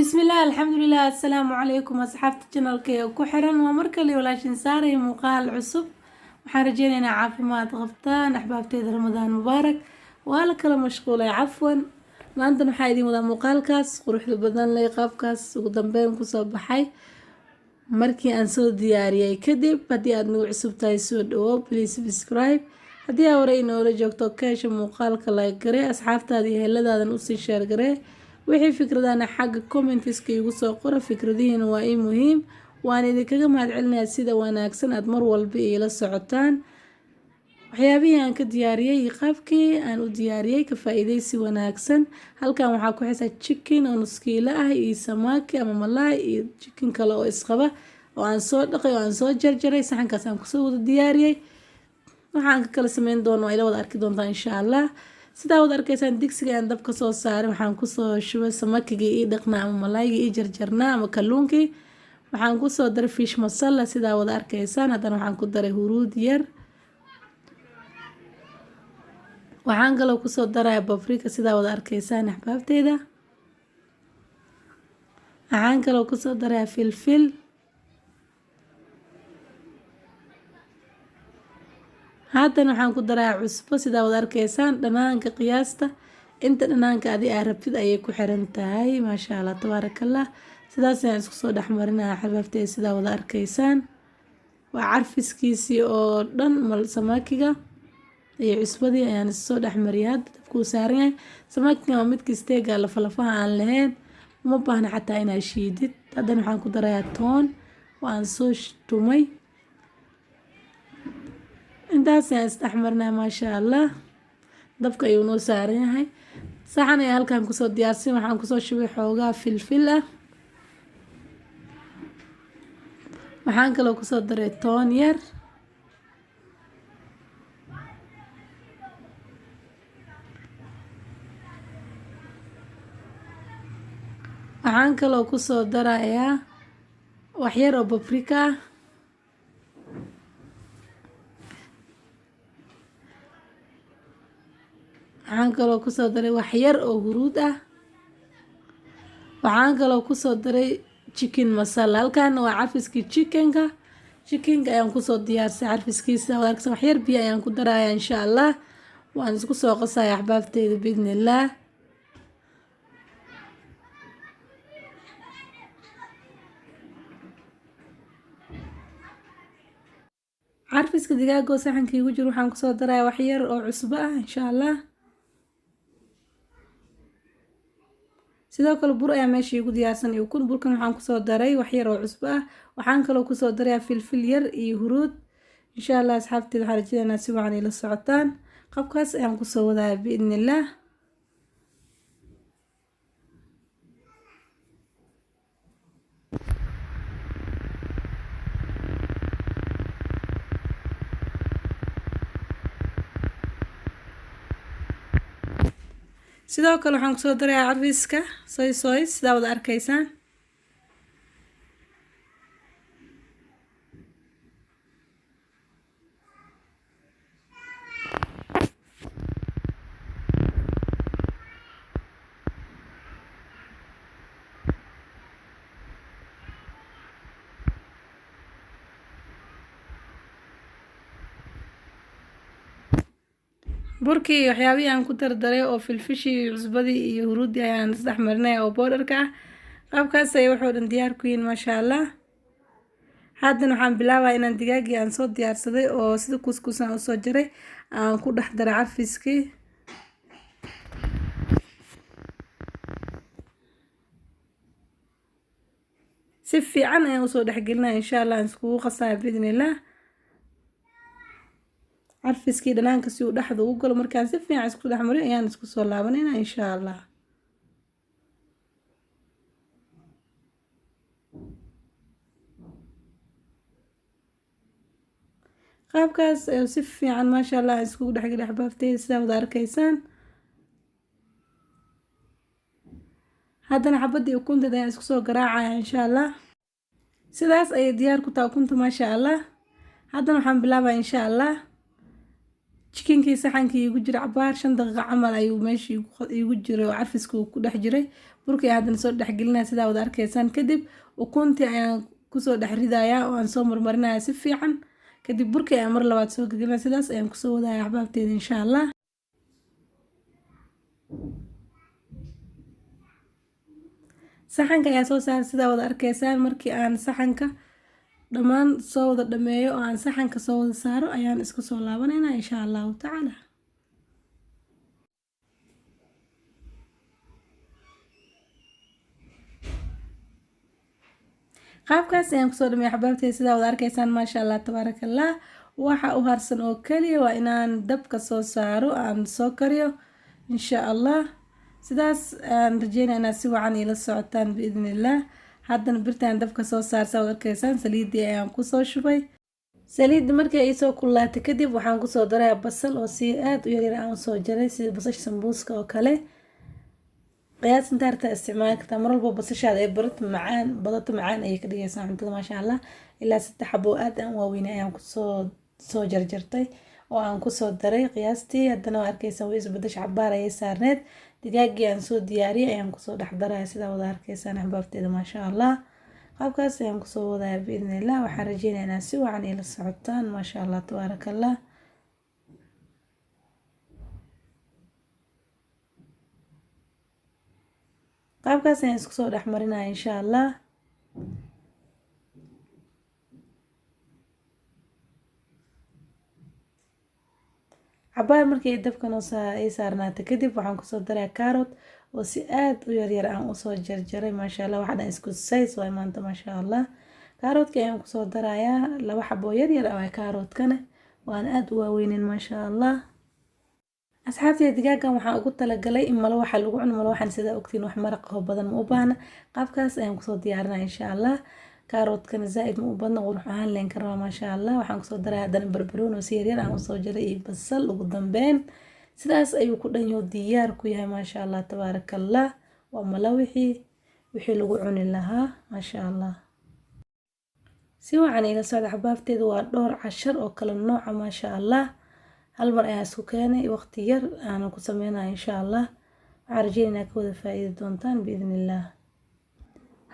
بسم الله الحمد لله السلام عليكم أصحاب الجنالكي وكحرن ومركلي ولاشين ساري مقال عصب waxaan rajeynaynaa caafimaad qabtaan axbaabteeda ramadaan mubaarak waa la kala mashquulay cafwan maanta waxaa idin wadaa muuqaalkaas quruxda badan leh qaabkaas ugu dambeyn kusoo baxay markii aan soo diyaariyay kadib haddii aad nagu cusub tahay soo dhawo please subscribe haddii aad hore inoola joogto keesha muuqaalka like garee asxaabtaada iyo heeladaadan usii share garee wixii fikradana xagga commentiska igu soo qora fikradihiina waa ii muhiim waan idinkaga mahadcelinayaa sida wanaagsan aad mar walba ila socotaan waxyaabihii aan ka diyaariyay iyo qaabkii aan u diyaariyay ka faa'iideysi wanaagsan halkan waxaa ku xisa chicken oo nus kiilo ah iyo samaki ama malaay iyo chicken kale oo isqaba oo aan soo dhaqay oo aan soo jarjaray saxankaas aan kusoo wada diyaariyay waxaan ka kala sameyn doonaa ila wada arki doontaa insha Allah sidaa wada arkaysaan digsiga aan dabka soo saaray waxaan kusoo shubay samakiga iyo dhaqnaa ama malaayga iyo jarjarnaa ama kalluunkii waxaan ku soo daray fish masala sidaa wada arkaysaan haddana waxaan ku daray huruud yar waxaan kaloo ku soo daray paprika sidaa wada arkaysaan axbaabteeda waxaan kaloo ku soo daray filfil haddana waxaan ku daray cusbo sidaa wada arkaysaan dhanaanka qiyaasta inta dhanaanka adi aad rabtid ayay ku xiran tahay maasha Allah tabaarakallah sidaas ayaan isku soo dhaxmarinayaa xabaabteeda sidaa wada arkaysaan waa carfiskiisii oo dhan samakiga iyo cusbadii ayaan isoo dhaxmariyay dabku saaran yahay samakiga waa midkii steega lafaha aan lahayn uma baahna xataa inaad shiidid haddana waxaan ku darayaa toon waan soo tumay intaas ayaan isdhaxmarinayaa maasha Allah dabka ayuu noo saaran yahay saxan ayaa halkan kusoo diyaarsan waxaan kusoo shubay xoogaa filfil ah waxaan kaloo kusoo daray toon yar waxaan kaloo kusoo darayaa wax yar oo paprika ah waxaan kaloo kusoo daray wax yar oo huruud ah waxaan kaloo kusoo daray chicken masala halkan waa carfiskii chickenka ayaan kusoo diyaarsay carfiskiisa wax yar biyo ayaan ku darayaa insha Allah waan isku soo qasayaa axbaabteeda biidnillah carfiska digaaga oo saxanka igu jiro waxaan kusoo darayaa wax yar oo cusbo ah insha Allah sidoo kale bur ayaa meesha igu diyaarsan iyo kun burkan waxaan kusoo daray wax yar oo cusbo ah waxaan kaloo kusoo darayaa filfil yar iyo huruud insha Allah asxaabteeda waxaan rajaynayaa si wacan ila socotaan qabkaas ayaan kusoo wadaa biidnillah sidoo kale waxaan kusoo darayaa carfiska soy sidaa wada arkaysaan burkii waxyaabihii aan ku dardaray oo filfishii cusbadii iyo huruudii ayaan isdhaxmarinay oo boodarka ah qaabkaas ay wuxuu dhan diyaar ku yihiin maasha Allah haddana waxaan bilaabaa inaan digaagii aan soo diyaarsaday oo sida kuskusan u soo jaray aan ku dhex daray carfiskii si fiican ayaan usoo dhexgelinaa insha Allah aan iskugu qasaa biidnillah carfiskii dhanaanka si uu dhaxda ugu galo markaan si fiican isku dhaxmariyo ayaan isku soo laabanayna insha Allah qaabkaas ayuu si fiican maasha Allah iskugu dhexgelay axbaabteeda sidaa wada arkaysaan haddana xabadii ukunteeda ayaan isku soo garaacaya insha Allah sidaas ayay diyaar ku tahay ukunta maasha Allah haddana waxaan bilaabaa insha Allah jikinkii saxankii igu jira cabaar 5 daqiiqo camal ayuu meeshii igu jiray oo carfiska uu ku dhex jiray. Burkii haddana soo dhex gelinaya sidaa wada arkaysaan. Kadib ukuntii ayaan kusoo dhex ridayaa oo aan soo marmarinaya si fiican. kadib burkii ayaan mar labaad soo gelina sidaas ayaan kusoo wadaya axbaabteeda insha Allah. saxanka ayaa soo saaray sidaa wada arkaysaan. markii aan saxanka dhammaan soo wada dhameeyo oo aan saxanka soo wada saaro ayaan isku soo laabanaynaa insha Allah taala. qaabkaas ayaan kusoo dhameeyay axbaabteeda sidaa wada arkaysaan maasha Allah tabaarakallah. waxa u harsan oo kaliya waa inaan dabka soo saaro aan soo kariyo insha Allah. sidaas aan rajeynaynaa si wacan ila socotaan biidhnillah. haddana birtaan dabka soo saarsa wada arkaysaan. saliidii ayaan kusoo shubay. saliidda markii ay soo kululaatay kadib waxaan kusoo daray basal oo si aad u yar aan soo jaray sida basasha sambuuska oo kale. qiyaas inta harta isticmaal kartaa mar walba basashaada ay badato macaan ayay ka dhigaysaa cuntada maasha Allah. ilaa 3 xabo aad aan waaweyn ayaan kusoo jarjartay oo aan kusoo daray qiyaastii. haddana waa arkaysaa way isbedesha cabaar ayay saarneed. digaagii aan soo diyaariyay ayaan kusoo dhex daray sidaa wada arkaysaan axbaabteeda maasha Allah. qaabkaas ayaan kusoo wadaya biidhnillah. waxaan rajeynaynaa si wacan ila socotaan maasha Allah tabaarakallah. qaabkaas ayaan isku soo dhex marinaya insha Allah. cabaar markii dabkan ay saarnaatay kadib waxaan kusoo daray carrot oo si aad u yar aan usoo jarjaray maasha Allah. waxaan isku size way maanta maasha Allah. carrotka ayaan kusoo darayaa 2 xabo yar ah carrotkana waan aad u waaweynin maasha Allah. asxaabteyda digaagan waxaan ugu talagalay in malo waxa lagu cuno malo waxaan sida ogtiin wax maraq oo badan ma u baahna. qaabkaas ayaan kusoo diyaarinaa insha Allah. carrotkana zaaid ma u badna qurux ahaan leen karaa maasha Allah. waxaan kusoo daray haddana barbarooni oo si yar aan usoo jaray iyo basal ugu dambeyn. sidaas ayuu ku dhan yahay diyaar ku yahay maasha Allah tabaarakallah. waa malo wixii lagu cuni lahaa maasha Allah. si wacan ila socda axbaabteeda waa dhowr cashar oo kala nooca maasha Allah. hal mar ayaan isku keenay waqti yar aan ku sameynaa insha Allah. waxaan rajeynayaa ka wada faa'iidi doontaan biidhnillah.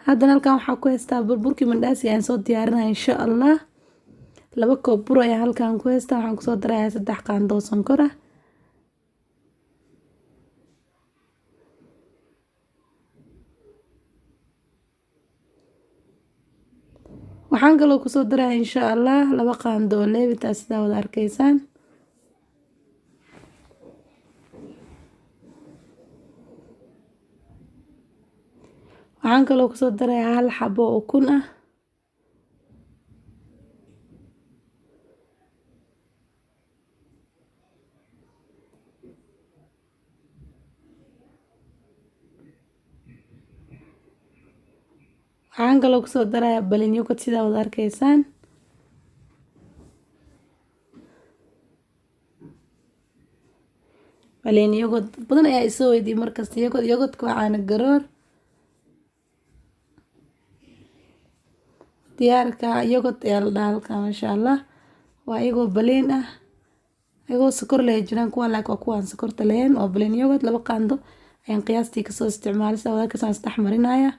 haddana halkan waxaa ku haystaa burburkii mandhaasi ayaan soo diyaarinaa insha Allah. 2 koob bur ayaan halkan ku haystaa. waxaan kusoo darayaa 3 qaando oo sonkor ah. waxaan kaloo kusoo darayaa insha Allah 2 qaando oo leebita sidaa wada arkaysaan. waxaan kaloo kusoo darayaa 1 xabo oo ukun ah. waxaan kaloo kusoo darayaa balin yogurt sidaa wada arkaysaan. balin yogurt badan ayaa isoo weydiiyay markasta yogurtka waa caano garoor. diyaarka yogurt ayaa la dhahaa halkan maasha Allah. waa iyagoo balin ah iyagoo sokor leh jiraan kuwan laakiin waa kuwan sokorta lehen. waa balin yogurt 2 qaando ayaan qiyaastii kasoo isticmaalay sidaa wada arkaysaan isdhex marinaya.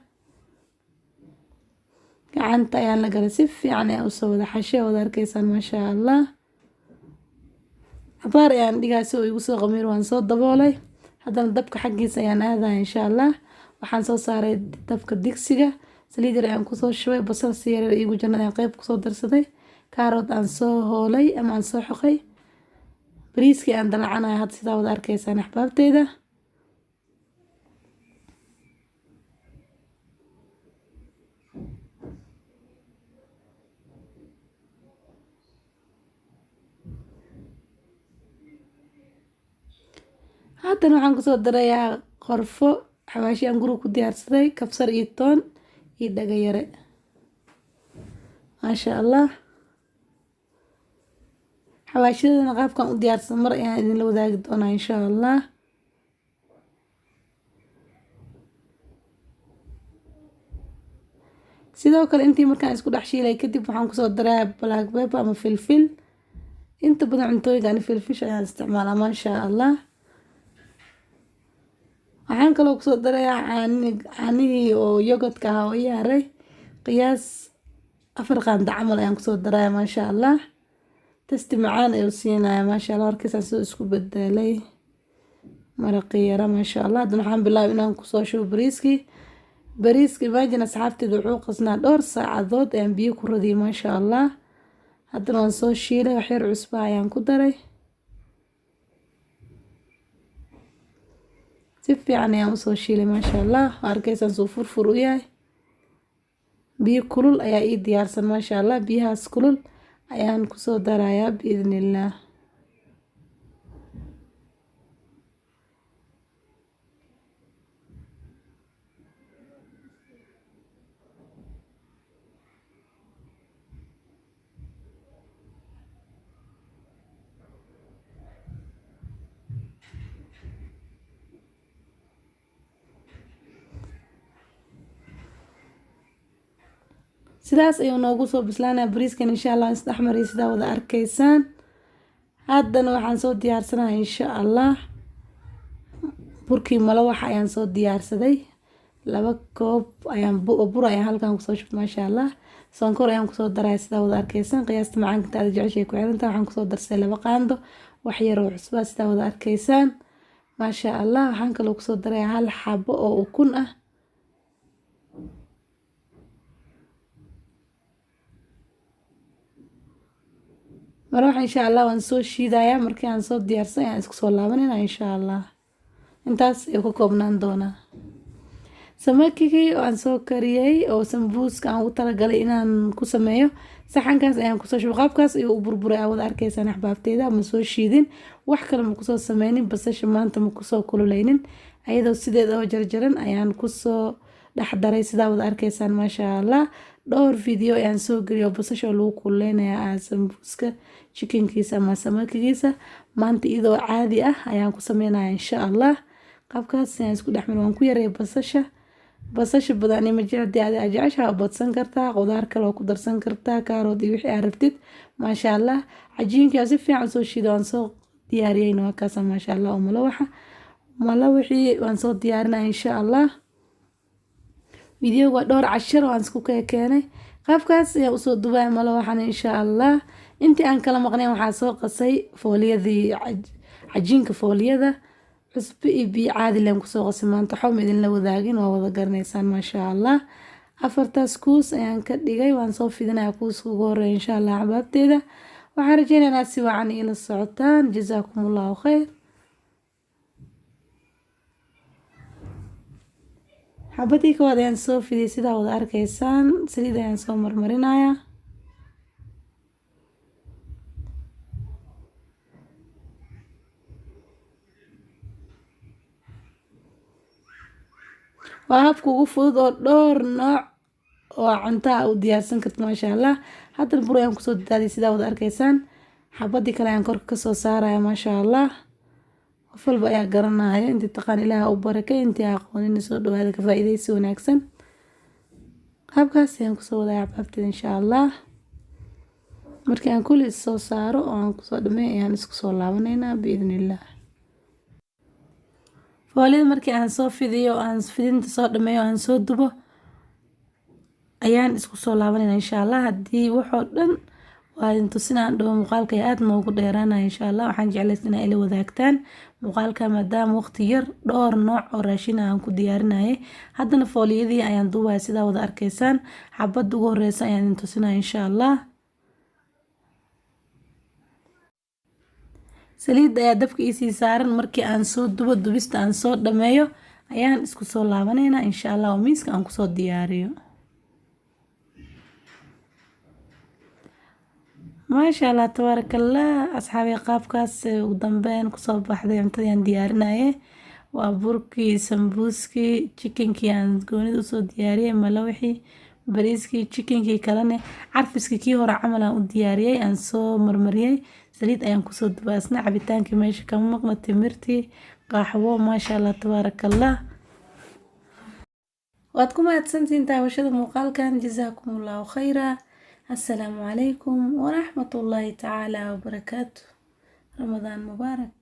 gacanta ayaan la galay si fiican ayaan usoo wada xashay wada arkaysaan maasha Allah. cabaar ayaan dhigaa si uu igu soo qamiir waan soo daboolay. haddana dabka xaggiisa ayaan aadaya insha Allah. waxaan soo saaray dabka digsiga. saliid yar ayaan kusoo shubay. basal si yar igu jirnay ayaan qayb kusoo darsaday. carrot aan soo hoolay ama aan soo xoqay. bariiskii aan dalacanaya hadda sidaa wada arkaysaan axbaabteeda. haddana waxaan kusoo darayaa qorfo xawaashi aan guriga ku diyaarsaday kabsar iyo toon iyo dhagayare maasha Allah. xawaashidana qaabkan u diyaarsan mar ayaan idinla wadaagi doonaa insha Allah. sidoo kale intii markaan isku dhex shiilay kadib waxaan kusoo darayaa black pepper ama filfil inta badan cuntooyinkan filfish ayaan isticmaalaa maasha allah. waxaan kaloo kusoo darayaa caanihii oo yogodka ahaa oo yaaray qiyaas 4 qaando camal ayaan kusoo darayaa maasha allah. tasti macaan ayuu siinayaa maasha allah. warkiisaan soo isku bedelay maraqii yara maasha allah. haddana waxaan bilaabay inaan kusoo shubo bariiska imagine asxaabteeda wuxuu qasnaa dhowr saacadood ayaan biyo ku radiyay maasha allah. haddana waan soo shiilay wax yar cusba ayaan ku daray si fiican ayaan usoo shiilay maasha allah. arkaysaan suu furfur u yahay. biyo kulul ayaa ii diyaarsan maasha allah. biyahaas kulul ayaan kusoo darayaa biidnillaah. sidaas ayuu noogu soo bislaanaya bariiskan insha allah. isdhexmariya sidaa wada arkaysaan. haddana waxaan soo diyaarsanahay insha allah burkii malawax ayaan soo diyaarsaday 2 koob ayaan bur ayaan halkan kusoo shubtay maasha allah. sonkor ayaan kusoo daray sidaa wada arkaysaan. qiyaasta macaanka inta aad jeceshay ku xiran tahay. waxaan kusoo darsay 2 qaando wax yar oo cusba sidaa wada arkaysaan maasha allah. waxaan kaloo kusoo daray 1 xabo oo ukun ah. marawax insha allah waan soo shiidayaa. markii aan soo diyaarsan ayaan isku soo laabanayna insha allah. intaas ayuu ka koobnaan doonaa. samakigii oo aan soo kariyay oo sambuuska aan u talagalay inaan ku sameeyo saxankaas ayaan kusoo shubay. qaabkaas ayuu u burburay aad wada arkaysaan axbaabteeda. ma soo shiidin wax kale ma kusoo sameynin. basasha maanta ma kusoo kululeynin. ayadoo sideeda oo jarjaran ayaan kusoo dhexdaray sidaa wada arkaysaan maasha allah. dhowr video ayaan soo geliyay oo basasha lagu kululeynayaa sambuuska chickenkiisa ama samakigiisa. maanta iyadoo caadi ah ayaan ku sameynayaa insha allah. qaabkaas ayaan isku dhexmarin. waan ku yaray basasha badan ma jecdi aad jeceshahay badsan kartaa. qudaar kale oo ku darsan kartaa kaarod iyo wixii aad rabtid maasha allah. cajiinka si fiican soo shiiday waan soo diyaariyay waa kaas maasha allah. oo malawaxii waan soo diyaarinaa insha allah. videoga dhowr cashar waan isku keenay. qaabkaas ayaa usoo dubay malawaxan insha allah. intii aan kala maqnayn waxaa soo qasay fooliyadii cajiinka fooliyada cusbo iyo biyo caadi leen kusoo qasay. maanta waxba ma idinla wadaagin waa wada garanaysaan maasha allah. 4taas kuus ayaan ka dhigay. waan soo fidinayaa kuuska ugu horeeya insha allah axbaabteeda. waxaan rajeynayaa si wacan ila socotaan. jazaakumullahu khayr. xabadii koowaad ayaan soo fidiyay sidaa wada arkaysaan. saliid ayaan soo marmarinayaa. waa habka ugu fudud oo dhowr nooc oo cunto u diyaarsan karto maasha allah. haddana bur ayaan kusoo daadiyay sidaa wada arkaysaan. xabadii kale ayaan korka kasoo saaraya maasha allah. qof walba ayaa garanaya. intii taqaan ilaaha u barakay. intii aqoonin soo dhawaada ka faa'iidaysi wanaagsan. qaabkaas ayaan kusoo wadaya axbaabteeda insha allah. markii aan kulli soo saaro oo aan kusoo dhameey ayaan isku soo laabanaynaa biidnillaah. fooliyada markii aan soo fidiyo aan fidinta soo dhameeyo aan soo dubo ayaan isku soo laabanaynaa insha allah. haddii waxoo dhan waa intusinaan dhawo muuqaalka aad noogu dheeraanaya insha allah. waxaan jeclays inaa ila wadaagtaan muuqaalka maadaama waqti yar dhowr nooc oo raashin aan ku diyaarinayay. haddana fooliyadii ayaan duubaya sidaa wada arkaysaan. xabadda ugu horeysa ayaan intusinaya insha allah. saliid ayaa dabka isii saaran. markii aan soo dubo dubista aan soo dhameeyo ayaan isku soo laabanaynaa insha allah. oo miiska aan kusoo diyaariyo. maasha allah tabaarakallah. asxaabi qaabkaas ugu dambeyn kusoo baxday cuntadii aan diyaarinaye. waa burkii sambuuskii chickenkii aan goonida usoo diyaariyay. malawaxii bariiskii chickenkii kalene carfiskii kii hore camal aan u diyaariyay aan soo marmariyay. saliid ayaan kusoo dubay. asna cabitaankii meesha kama maqna. timirtii qaxwo maasha allah tabaarakallah. waad ku mahadsantihiin daawashada muuqaalkan. jazaakumullahu khayra. السلام عليكم ورحمة الله تعالى وبركاته. رمضان مبارك.